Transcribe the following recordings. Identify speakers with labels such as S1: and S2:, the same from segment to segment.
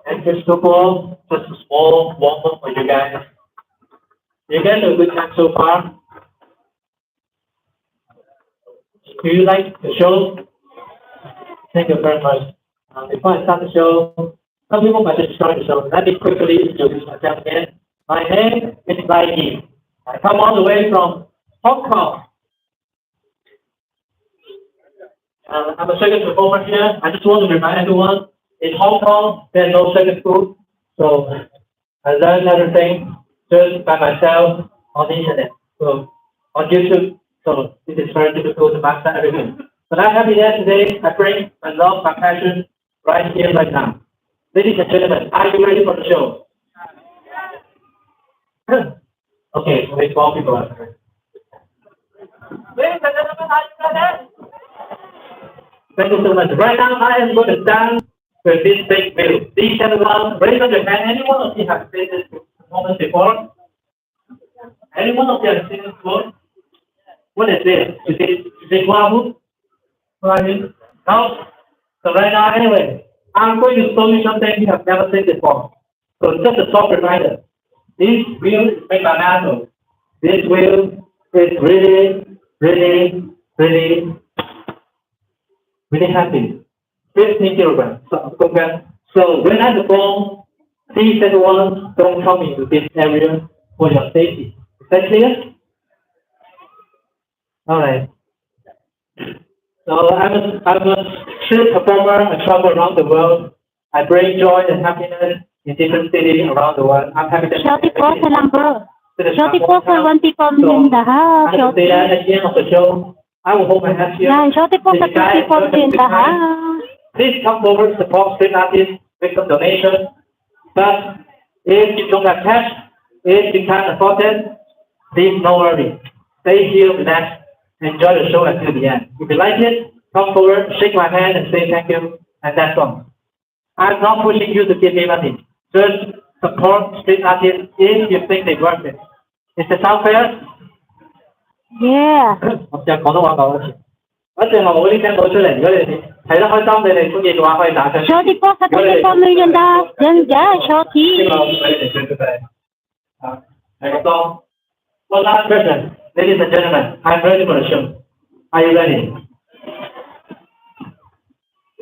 S1: And first of all, just a small warm up for you guys. You guys have a good time so far. Do you like the show? Thank you very much. Before I start the show, some people might just start the show. Let me quickly introduce myself again. My name is Lai Yi. I come all the way from Hong Kong. I'm a second performer here. I just want to remind everyone, in Hong Kong, there's no second food. So I learned everything just by myself on the internet. So on YouTube. So it is very difficult to master everything. But I'm happy that today I bring my love, my passion right here, right now. Ladies and gentlemen, are you ready for the show? Okay, so wait, 12 people out there. Ladies and gentlemen, are you ready? Thank you so much. Right now, I am going to dance with this big wheel. Please, everyone, raise up your hand. Anyone of you have seen this performance before? Anyone of you have seen this before? What is this? Is it Wahoo? No? So right now, anyway, I'm going to show you something you have never seen before. So just a short reminder. This wheel is made by metal. This wheel is really, really, really, really heavy. 15 kilograms. So when I perform, please everyone don't come into this area for your safety. Is that clear? All right. So I'm a street performer. I travel around the world. I bring joy and happiness in different cities around the world. I'm happy to
S2: Shorty po sa lang bro. Shorty po for 1 people in the house.
S1: I will say that at the end of the show. I will hold my hands here.
S2: Yan, shorty po sa 2 people in the house.
S1: Please come forward to support street artists, make some donation. But if you don't have cash, if you can't afford it, please no worry. Stay here, relax, enjoy the show until the end. If you like it, come forward, shake my hand and say thank you, and that's all. I'm not pushing you to give me money. Just support street artists if you think they worth it. Is that sound fair?
S2: Yeah.
S1: 我成日講得話夠啦，我一定話冇啲聲冇出嚟。如果你睇得開心，你哋中意嘅話，可以打出。
S2: Shorty po sa 2 people in the house. Yan, shorty.
S1: 呢個俾你哋選出嚟。啊，係咁多。One last question, ladies and gentlemen, I'm ready for the show. Are you ready?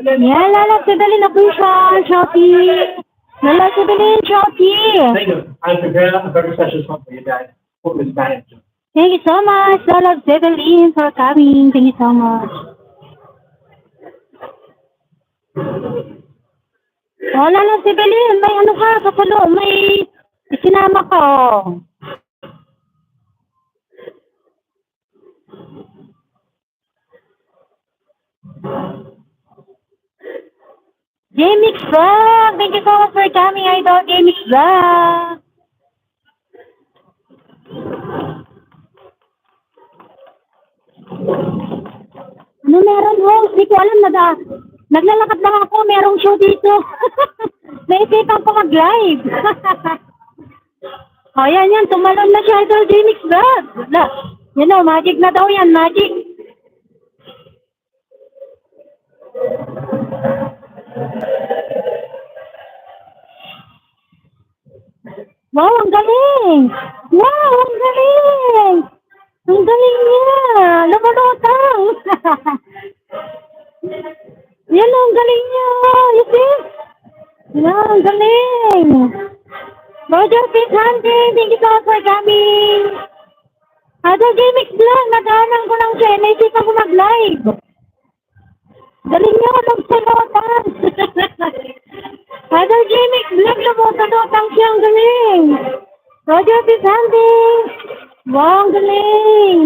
S2: Yan, lalagsagalin na po siya, shorty. Lalagsagalin, shorty.
S1: Thank you. I'm preparing a very special song for you guys. Hope you guys enjoy.
S2: Thank you so much, lalagsagalin, for coming. Thank you so much. Oh, lalagsagalin, may ano ka, kapulo, may isinama ka, oh. Jamix Vlog! Thank you so much for coming, idol. Jamix Vlog! Ano meron, host? Hindi ko alam na naglalakad lang ako. Merong show dito. Naisipan ko mag-live. O, yan. Tumalon na siya, idol. Jamix Vlog. You know, magic na daw yan. Magic. Wow, ang galing! Wow, ang galing! Ang galing niya! Lumalutang! Yan ang galing niya! You see? Yan, ang galing! Roger Pizzante, thank you so much for coming! Idol Jamix Vlog, nag-aanang ko lang siya. Naisipan ko mag-live. Galing niya, magsalutang! Idol Jamix Vlog, lumutang siya, ang galing! Roger Pizzante! Wow, ang galing!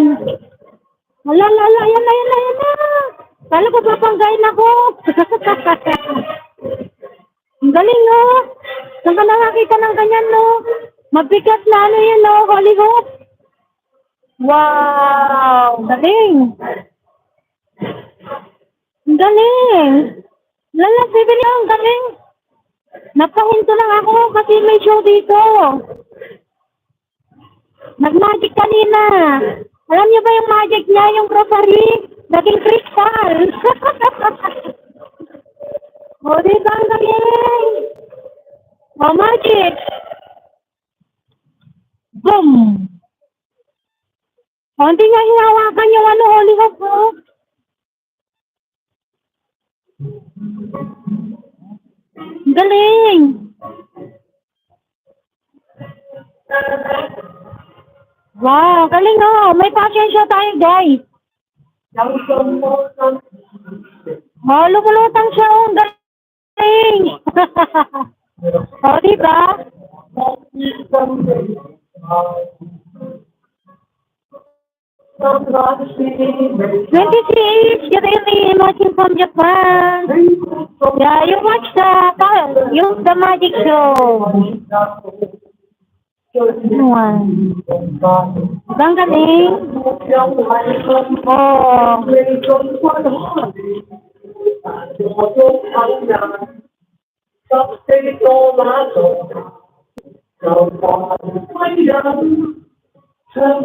S2: Wala, yan na! Kala ko papanggain ako! Ang galing, no? Saan ka nakakita ng ganyan, no? Mabigat na ano yan, no? Hollywood! Wow! Galing! Ang galing! Lala, Sibili, ang galing! Napahinto lang ako kasi may show dito. Nag-magic kanina. Alam niyo ba yung magic niya, yung rosary? Naging crystal. O, diba ang galing? Oh, magic! Boom! Oh, hindi nga hinawakan yung ano, holy hope ko. Galing! Wow, galing oh. May pasensya tayo, guys. Oh, lumulutang siya oh. Galing! Oh, diba? 26, you're really watching from Japan. Yeah, you watch the magic show. One. Bang galing? Oh.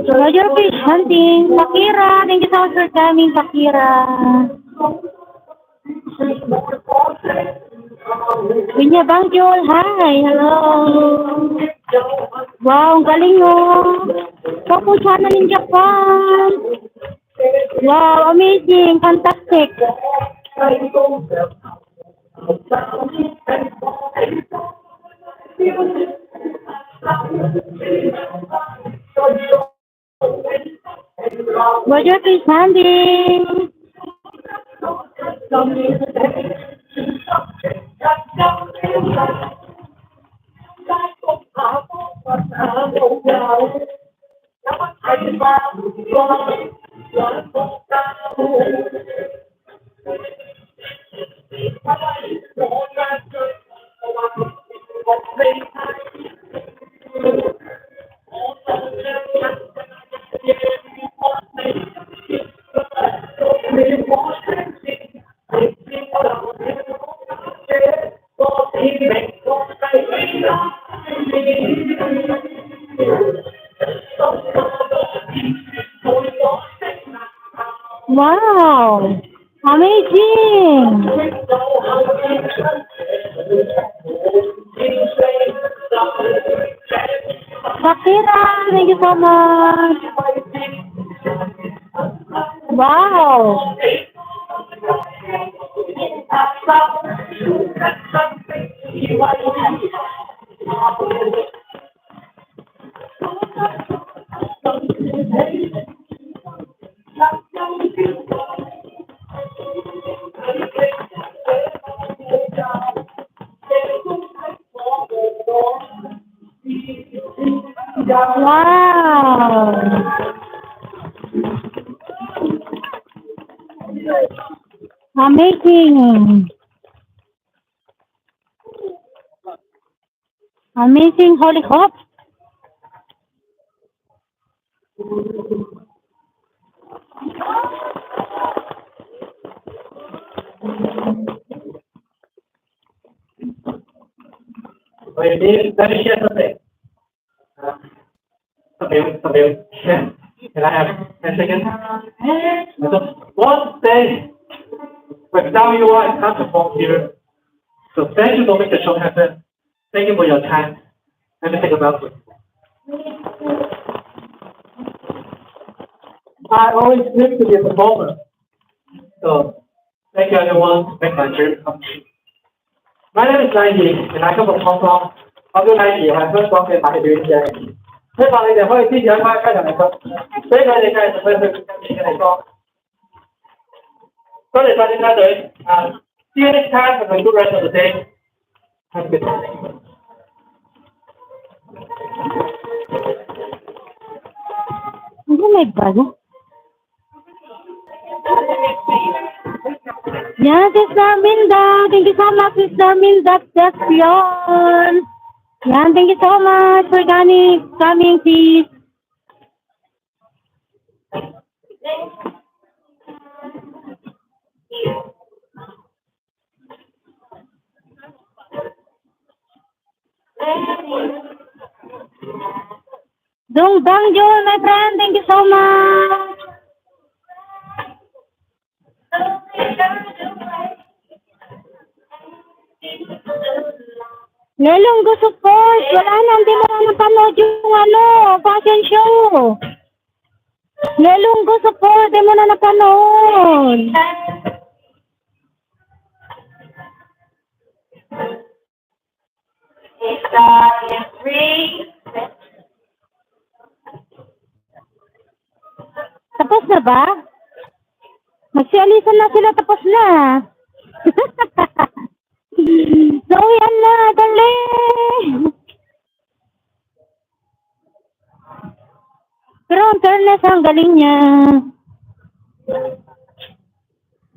S2: Roger Fish Hunting, Pakira. Thank you so much for coming, Pakira. Winya Bangjol, hi, hello. Wow, ang galing oh. Papuchana in Japan. Wow, amazing, fantastic. Roger Fish Hunting. Wow, amazing. Pakira, thank you so much. Wow. Wow. Amazing. Amazing, holy hope.
S1: Wait, let me share something. Something. Can I have 10 seconds? So, one thing, for example, you are not to form here. So thank you for making the show happen. Thank you for your time. Let me take a bow. I always live to be a performer. So thank you everyone to make my dream come true. My name is Nike and I come from Hong Kong. 我叫 Nike， 係香港嘅買表姐。希望你哋可以支持一班家人嚟講，俾佢哋繼續去今年嘅地方。多謝晒啲家隊啊 ！See you next time. Have a good rest of the day. Have a good day.
S2: Oh my God. Yeah, Sister Minda. Thank you so much, Sister Minda. That's beyond. Yeah, thank you so much for coming, please. Dong Bangjol, my friend, thank you so much. Lelonggo support. Wala na, hindi mo na napanood yung fashion show. Lelonggo support, hindi mo na napanood.
S3: It's free.
S2: Tapos na ba? Magsialisan na sila, tapos na. So, yan na, dali. Pero ang fairness, ang galing niya.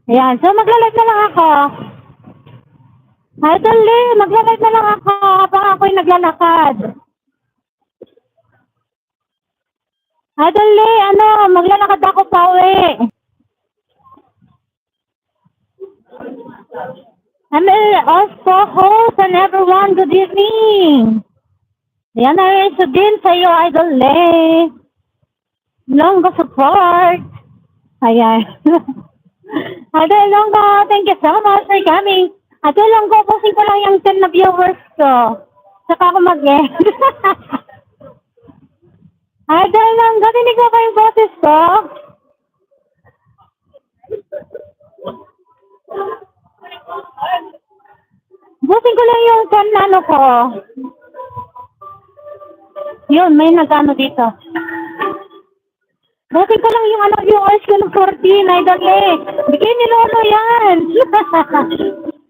S2: Ayan, so magla-live na lang ako. Ay, dali, magla-live na lang ako habang ako'y naglalakad. Ay, dali, maglalakad ako pa uwi. I'm also host and everyone, good evening. Yan na rin din sa iyo, Idol Le. Longgo support. Ayan. Idol Longgo, thank you so much for coming. Idol Longgo, pusin ko lang yung 10 na viewers ko. Saka ako mag-end. Idol Longgo, dinig mo ba yung boses ko? Busin ko lang yung kanano ko. Yun, may nag-ano dito. Busin ko lang yung viewers ko ng 14, Idol eh. Bigay ni Lolo yan.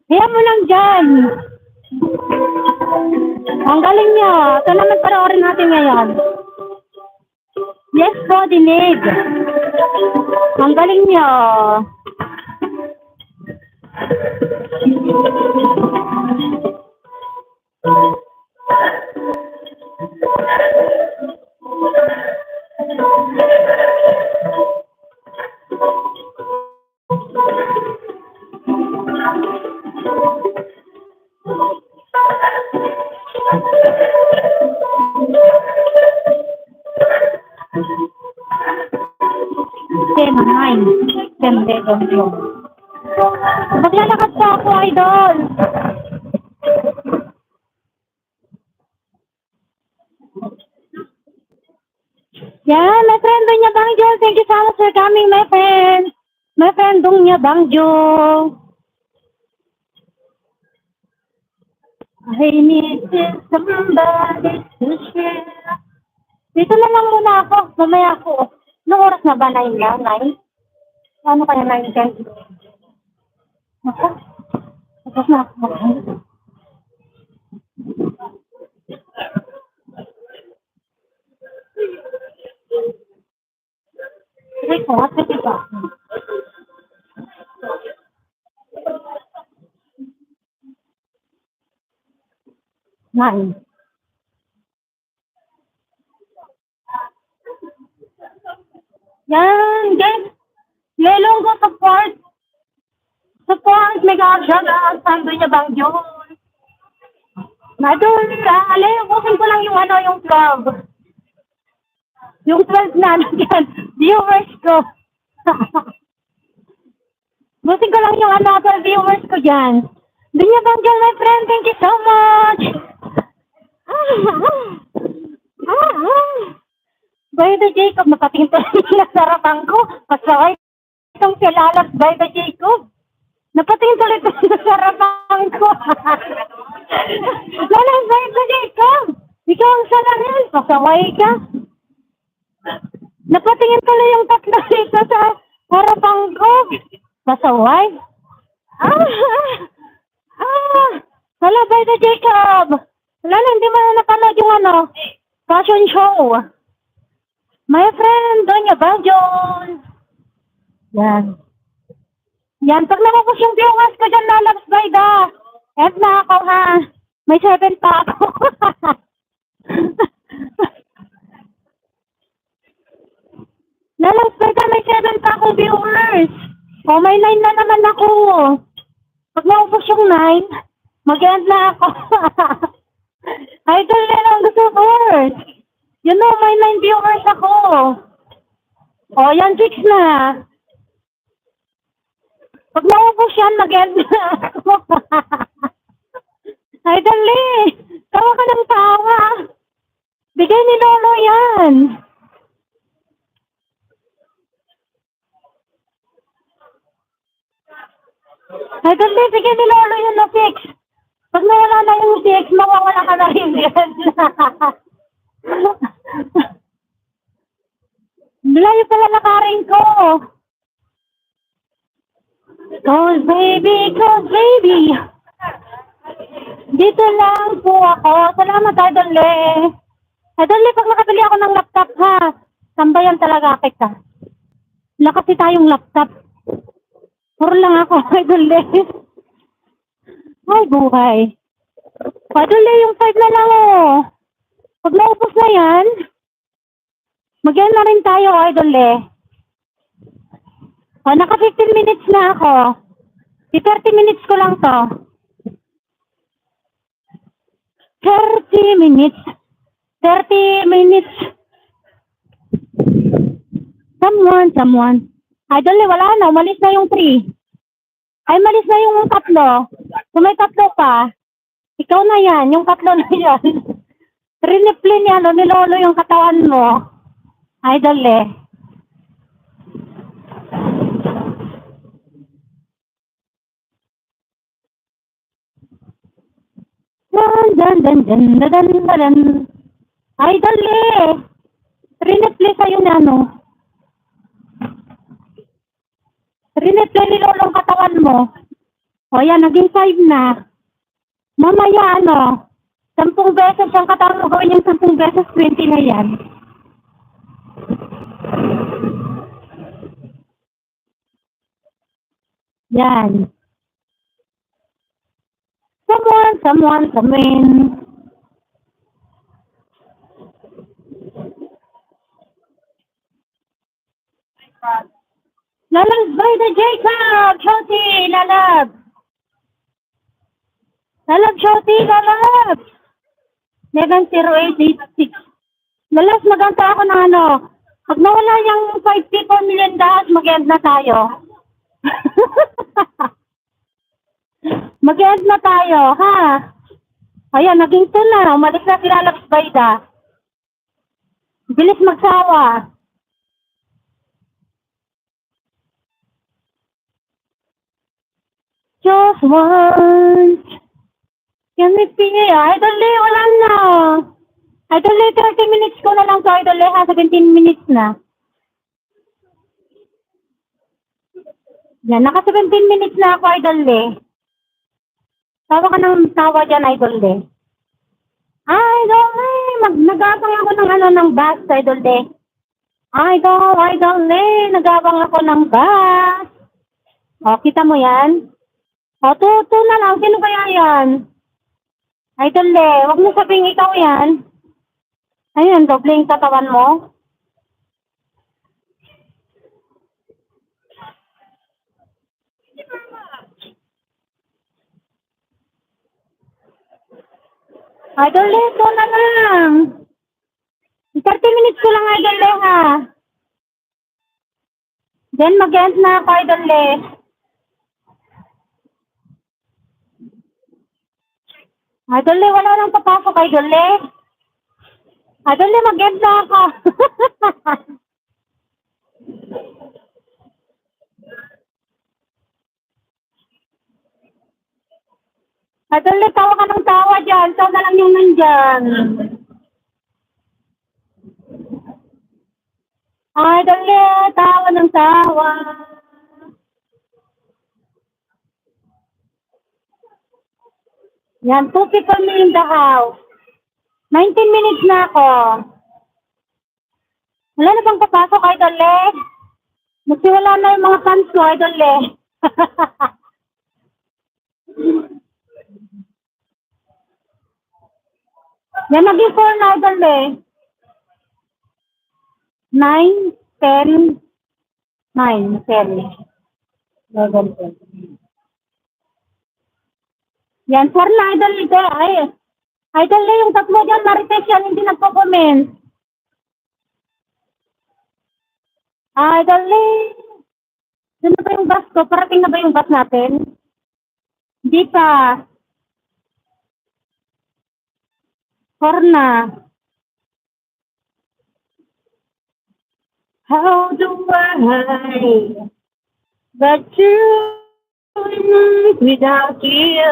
S2: Kaya mo lang dyan. Ang galing niya. Ito naman panoorin natin ngayon. Yes po, dinig. Ang galing niya. Maglalakad pa ako, Idol. Yan, my friend Dunya Bangjo. Thank you so much for coming, my friend. My friend Dunya Bangjo. I need somebody to share. Dito na lang muna ako. Mamaya ako. Anong oras na ba? 9 na? 9? Ano kaya 9, 10? Ako? Tapos na ako. Ay, ko, at pwede ba? Nine. Yan, guys. Lelonggo support. Support, mega shout-out sa Dunya Bangjo. Nadun ka, bukin ko lang yung yung 12. Yung 12 na, yan, viewers ko. Bukin ko lang yung 12 viewers ko dyan. Dunya Bangjo, my friend, thank you so much. By the Jacob, napatingin pa rin sa harapan ko. Pasaway itong silalas by the Jacob. Napatingin tuloy ito sa harapan ko. Lalang by the Jacob. Ikaw ang salarin. Pasaway ka. Napatingin tuloy yung tatlo dito sa harapan ko. Pasaway. Wala by the Jacob. Wala, hindi mo na napanood yung fashion show. My friend, Dunya Bangjo. Yan. Yan, pag nakapos yung viewers ko dyan, lalabas by the. End na ako, ha. May 7 pa ako. Lalabas by the, may 7 pa ako viewers. O, may 9 na naman ako. Pag nakapos yung 9, mag-end na ako. Idol na lang gusto viewers. You know, may 9 viewers ako. O, yan, 6 na. Pag naubos yan, mag-end na ako. Idol, Tawa ka ng tawa. Bigay ni Lolo yan. Idol Lee, bigay ni Lolo yan na 6. Pag nawala na yung 6, mawawala ka na rin yan. Layo pala lakarin ko. Cause baby. Dito lang po ako. Salamat, Idol Lee. Idol Lee, pag nakabili ako ng laptop, ha? Tambayan talaga kita. Wala kasi tayong laptop. Puro lang ako, Idol Lee. Ay, buhay. Idol Lee, yung 5 na lang, oh. Pag naupos na yan, mag-end na rin tayo, Idol Lee. O, naka 15 minutes na ako. 30 minutes ko lang to. 30 minutes. 30 minutes. Someone. Idol Lee, wala na. Umalis na yung 3. Ay, malis na yung 3. Kung may 3 pa, ikaw na yan. Yung 3 na yan. Riniplin yan. O, nilolo yung katawan mo. Idol Lee. Dan. Idol Lee. Riniplin sa'yo na, ano. Riniplay ni Lolo ang katawan mo. O yan, naging 5 na. Mamaya, 10 beses ang katawan mo. Gawin yung 10 beses, 20 na yan. Yan. Someone. Lalab by the Jacob! Shoti! Lalab! Shoti! Lalab! 70886. Lalas, maganda ako ng Pag nawala yung 5 people million dollars, mag-end na tayo. Mag-end na tayo, ha? Ayan, naging 2 na. Umalis na si Lalab Bayda. Bilis magsawa. Just once. Can we be? Idol Lee, wala na. Idol Lee, 30 minutes ko na lang to. Idol Lee, ha? 17 minutes na. Yan, naka 17 minutes na ako, Idol Lee. Tawa ka ng tawa dyan, Idol Lee. Idol Lee, nagabang ako ng bus, Idol Lee. Idol Lee, nagabang ako ng bus. O, kita mo yan? O, 2 na lang. Sino kaya yan? Idol Lee, huwag mo sabing ikaw yan. Ayun, doble yung katawan mo. Idol Lee, 2 na lang. 30 minutes ko lang, Idol Lee, ha? Then, mag-end na ako, Idol Lee. Idol Lee, wala nang papasok, Idol Lee. Idol Lee, mag-end na ako. Idol Lee, tawa ka ng tawa dyan. Ikaw na lang yung nandyan. Idol Lee, tawa ng tawa. Yan, 2 people in the house. 19 minutes na ako. Wala na bang papasok, Idol Lee? Magsiwala na yung mga fans ko, Idol Lee. Yan, naging 4 na, Idol Lee. 9, 10, 9, 10. 11, 10. Yan, 4 na, Idol Lee. Ay, Idol Lee, yung 3 dyan, Marites yan, hindi nagpo-comment. Idol Lee. Doon na ba yung bus ko? Parating na ba yung bus natin? Hindi pa. Horna. How do I get you without you?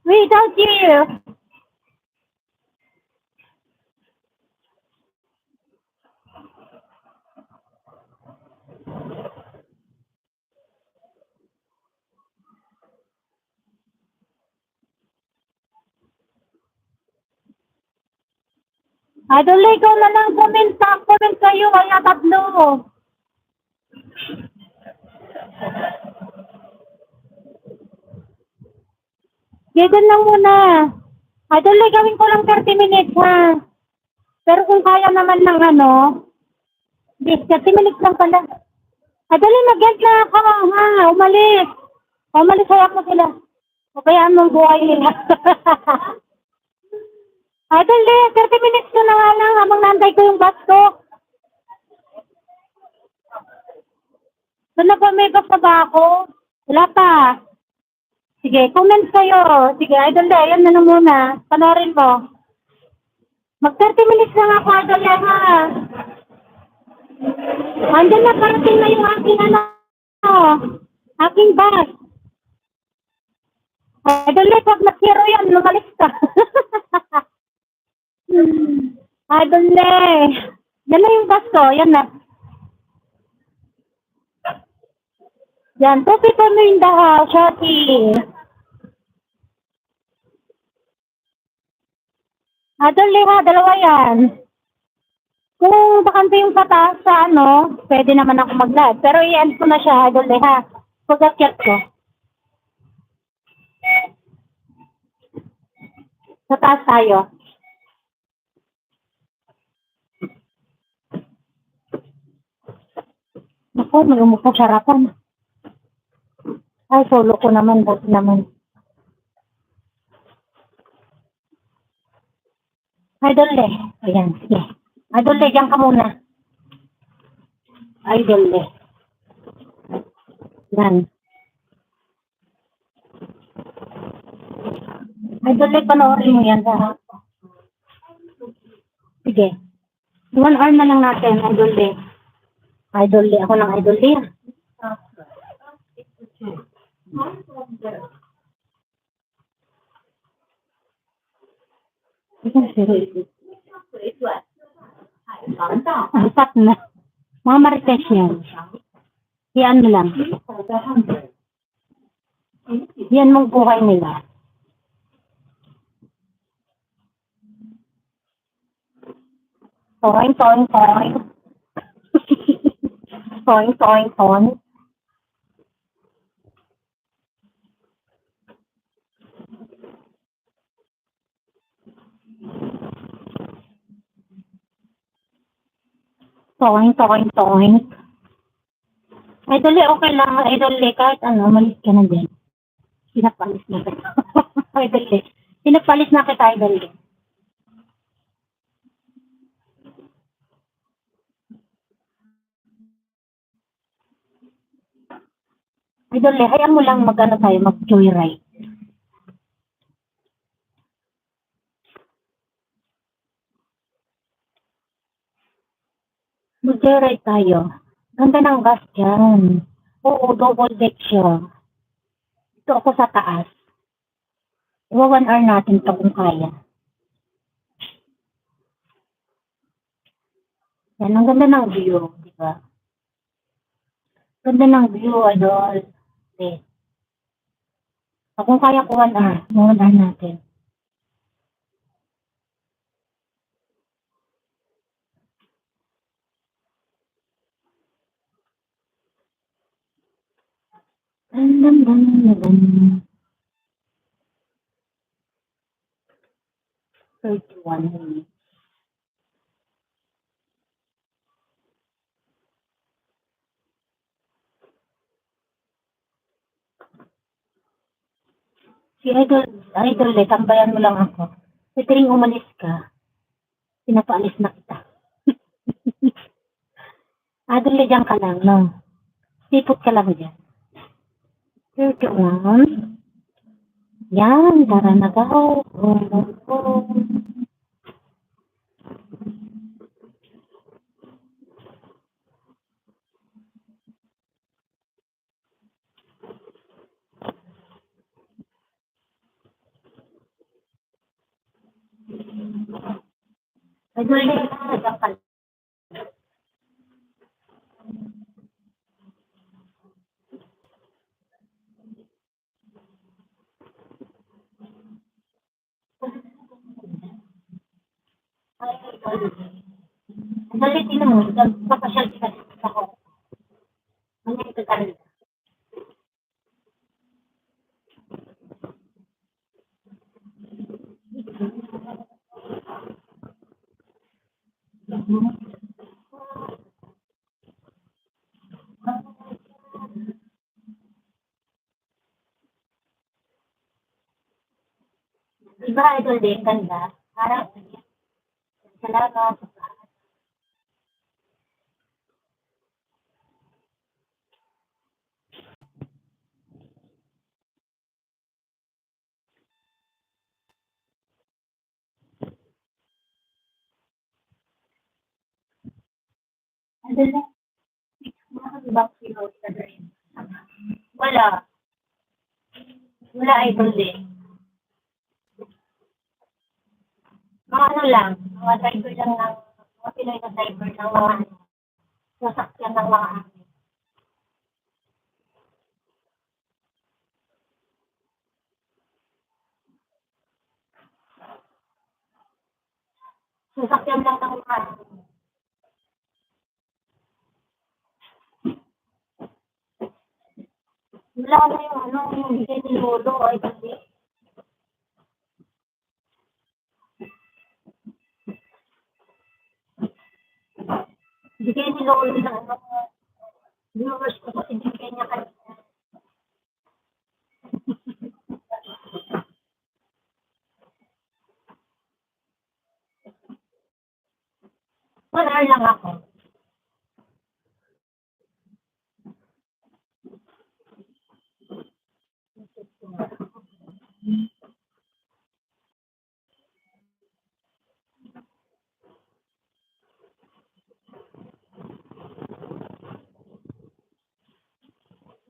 S2: Without you. Idol, ikaw na lang comment. Comment kayo. Kaya tatlo. Ganyan lang muna. Idol, gawin ko lang 30 minutes ha. Pero kung kaya naman ng ano, 30 minutes lang pala. Idol, mag-get na ako ha. Umalis. Umalis hayak mo sila. O kaya anong buhay nila. Idol, 30 minutes ko na nga lang habang nantay ko yung bus ko. Doon na ba may bus na ba ako? Wala pa. Sige, comment kayo. Sige, Idol, yan na lang muna. Panorin mo. Mag 30 minutes lang ako, Idol, ha. Andyan na, parating na yung aking ano. Aking bus. Idol, pag nag-zero yan, lumalis ka. Idol, yan na yung bus ko. Yan na. Yan, 2 people mo in the house, Shorty. Idol, ha, dalawa yan. Kung bakante yung pataas sa ano, pwede naman ako mag-live. Pero i-end ko na siya, Idol, ha. Pag-akyat ko. Sa taas tayo. Naku, may umupong sarapan. Ay, solo ko naman, buti naman. Idol, ayan, sige. Idol, diyan ka muna. Idol, yan. Idol, panoorin mo yan. Sige. 1 hour na lang natin, Idol, Idol, ako ng Idol, Apat na. Mga marites yan. Yan mo lang. Yan mong buhay nila. Toing, toing, toing. Toing, toing, toing. Toing, toing, toing. Idol, okay lang. Idol, kahit ano, malis ka na din. Pinapalis na kita. Idol, pinapalis na kita, Idol. Idol, hayaan mo lang mag-ano tayo, mag-joyride. Mag-joyride tayo. Ganda ng bus dyan. Oo, double deck siya. Ito ako sa taas. 1 hour natin ito kung kaya. Yan, ang ganda ng view, di ba? Ganda ng view, Idol. Okay. Kung kaya ko 1 hour, 1 hour natin. Dam, dam, dam, dam. 31 minutes. Si Idol, tambayan mo lang ako. Kasi ring umalis ka, pinapaalis na kita. Idol, dyan ka lang, no? Sipot ka lang dyan. 31. Yan, tara na daw. Nag-ulit na nagkakal. Dali din mo, nagpapasyal ka sa ako. Ano ito kanina? Diba idol din, ganda? Parang, salamat. Idol din. Bakit sino sa rin? Wala. Wala idol din. Mga ano lang, mga driver lang ng, mga Pinoy na driver ng mga sasakyan ng mga amin. Sasakyan lang ng mga amin. Wala na yung ano, yung bigay ni Lolo, ay hindi. Bigay ni Lolo ng ano, viewers ko kasi bigay niya kanina. Wala lang ako.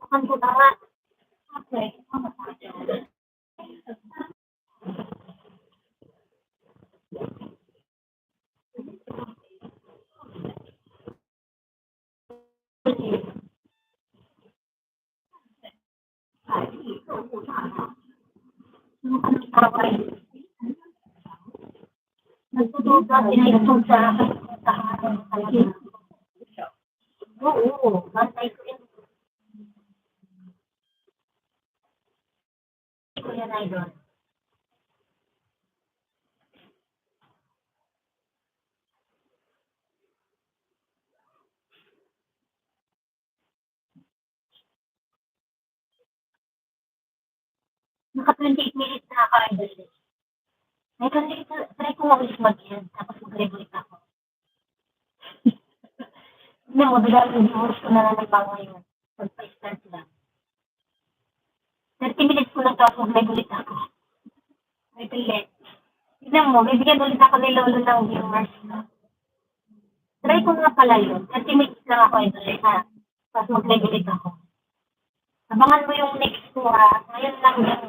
S2: Bukan ko na nga. Okay. Nagtutuwa, pinayutong sa akin. Sa akin talaga. Oo, bantay ko yun. Ko yan, idol. Naka 28 minutes na ako, idol. Ay, kasi try ko nga ulit mag-end, tapos mag-regulate ako. Hindi mo, bigla yung viewers ko na naman ba ngayon. Pagpa-start lang. 30 minutes ko lang tapos mag-regulate ako. Ay, pilit. Tignan mo, bibigyan ulit ako ni Lolo ng viewers. Try ko nga pala yun. 30 minutes lang ako, idol. Ha? Tapos mag-regulate ako. Abangan mo yung next ko, ha? Ngayon lang yan.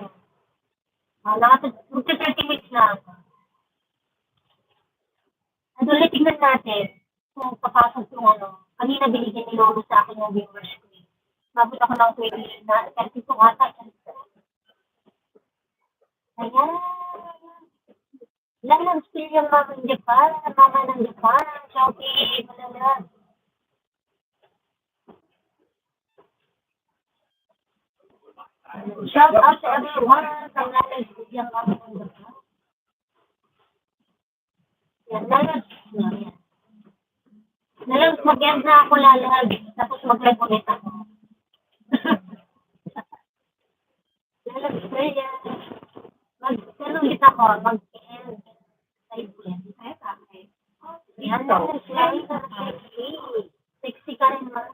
S2: Magka 30 minutes na ako. At ulit, tignan natin kung papasok yung ano. Kanina binigyan ni Lolo sa akin yung viewers ko. Mabot ako ng 20 na 30 ko ata. Ayan. Lang lang still yung mama ng Japan. Mama ng Japan. Shopee. Malalag. Shout out to everyone sa nanay yung mama ng Japan. Yan. Lalang mag-end na ako lalag. Tapos mag-live ulit ako. Lalang prayer. Mag-ano ulit ako. Mag-end. Live ulit. Ay, bakit? Yan. Sexy. Sexy ka rin ma.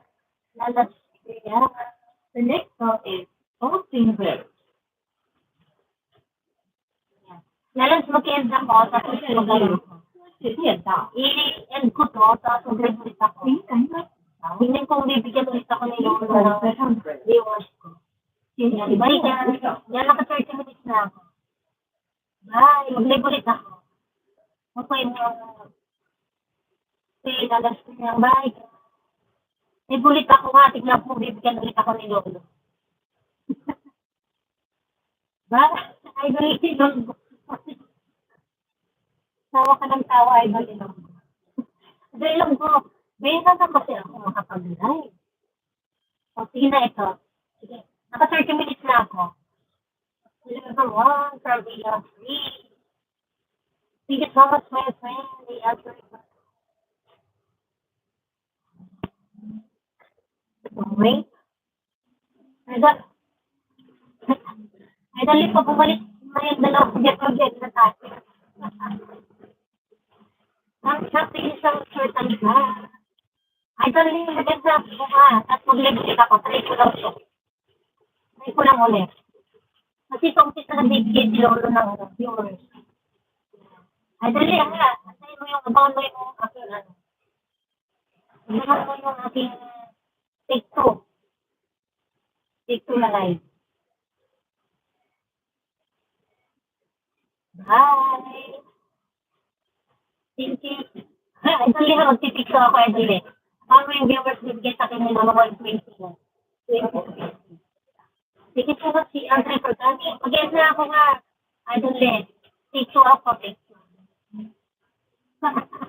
S2: Lalang prayer. The next song is Hosting Bird. Lalang mag-end ako. Tapos mag-live ako. I-end ko to, tapos mag-live ulit ako. Tingnan kung bibigyan ulit ako ni Lolo ng viewers ko. Bye, guys. Yan, naka 30 minutes na ako. Bye. Mag-live ulit ako. Okay mo. Kasi lalas ko niya ang bahay. May bulit ako nga, tignan po, bibigyan ulit ako ni Lolo. Ba? Idol ni Lolo. Tawa ka ng tawa, idol ni Lolo. Idol lang ko, mayroon na kasi ako makapag-live. O, sige na ito. Sige, naka 30 minutes na ako. Level 1, Carvilla 3. Thank you so much, my friend. The answer is wait. Ay, dali pa bumalik na yung dalawang get na tayo. Ang sabi isang certain ka. Ay, dali, maganda ako ha. At mag-level ako. Try ko lang ito. Try ko lang ulit. Kasi itong sisa na bibigyan si Lolo ng viewers. Ay, dali nga. Antayin mo yung abangan mo yung aking ano. Abangan mo yung aking take 2. Take 2 na live. Bye! Thank you. Ay, dali na magtipicture ako, ay dali. Paano yung viewers bibigyan sa akin ng mga 120 na? Sige po si Andre Pagkani. Mag-end na ako nga. Ay, dali. Take 2 ako, take 2.